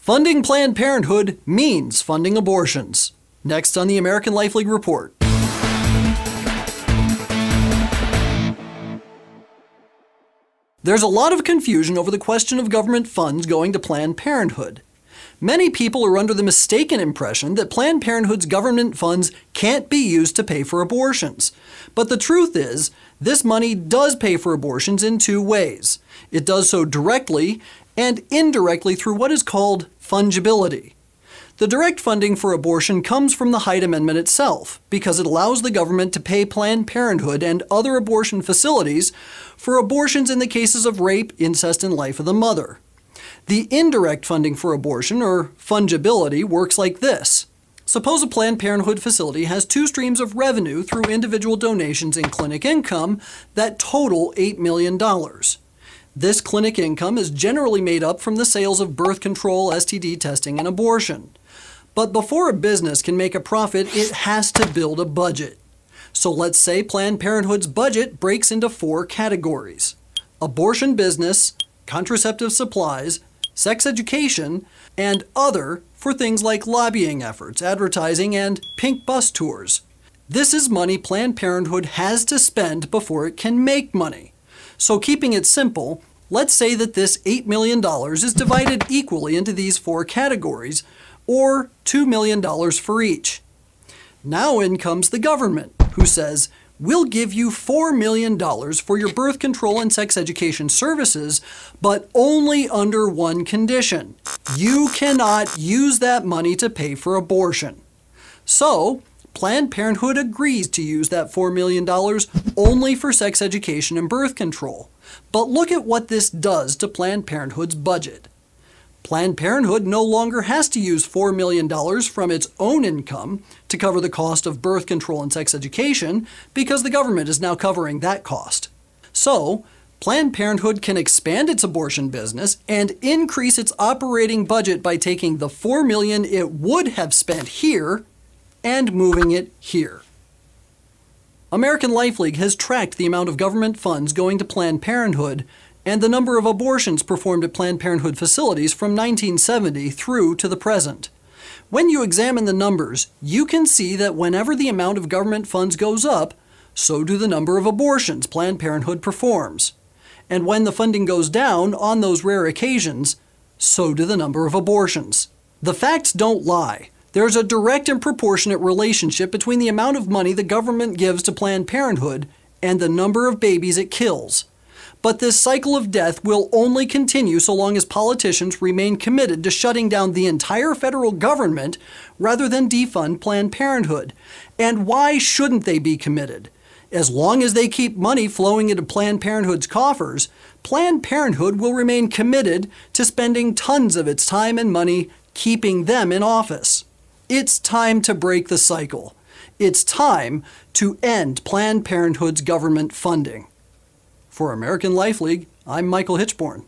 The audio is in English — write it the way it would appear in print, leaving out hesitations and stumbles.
Funding Planned Parenthood means funding abortions. Next on the American Life League Report. There's a lot of confusion over the question of government funds going to Planned Parenthood. Many people are under the mistaken impression that Planned Parenthood's government funds can't be used to pay for abortions. But the truth is, this money does pay for abortions in two ways. It does so directly and indirectly through what is called fungibility. The direct funding for abortion comes from the Hyde Amendment itself, because it allows the government to pay Planned Parenthood and other abortion facilities for abortions in the cases of rape, incest, and life of the mother. The indirect funding for abortion, or fungibility, works like this. Suppose a Planned Parenthood facility has two streams of revenue through individual donations and clinic income that total $8 million. This clinic income is generally made up from the sales of birth control, STD testing, and abortion. But before a business can make a profit, it has to build a budget. So let's say Planned Parenthood's budget breaks into four categories: abortion business, contraceptive supplies, sex education, and other for things like lobbying efforts, advertising, and pink bus tours. This is money Planned Parenthood has to spend before it can make money. So keeping it simple, let's say that this $8 million is divided equally into these four categories, or $2 million for each. Now in comes the government, who says, "We'll give you $4 million for your birth control and sex education services, but only under one condition. You cannot use that money to pay for abortion." So, Planned Parenthood agrees to use that $4 million only for sex education and birth control. But look at what this does to Planned Parenthood's budget. Planned Parenthood no longer has to use $4 million from its own income to cover the cost of birth control and sex education because the government is now covering that cost. So, Planned Parenthood can expand its abortion business and increase its operating budget by taking the $4 million it would have spent here and moving it here. American Life League has tracked the amount of government funds going to Planned Parenthood and the number of abortions performed at Planned Parenthood facilities from 1970 through to the present. When you examine the numbers, you can see that whenever the amount of government funds goes up, so do the number of abortions Planned Parenthood performs. And when the funding goes down on those rare occasions, so do the number of abortions. The facts don't lie. There's a direct and proportionate relationship between the amount of money the government gives to Planned Parenthood and the number of babies it kills. But this cycle of death will only continue so long as politicians remain committed to shutting down the entire federal government rather than defund Planned Parenthood. And why shouldn't they be committed? As long as they keep money flowing into Planned Parenthood's coffers, Planned Parenthood will remain committed to spending tons of its time and money keeping them in office. It's time to break the cycle. It's time to end Planned Parenthood's government funding. For American Life League, I'm Michael Hitchborn.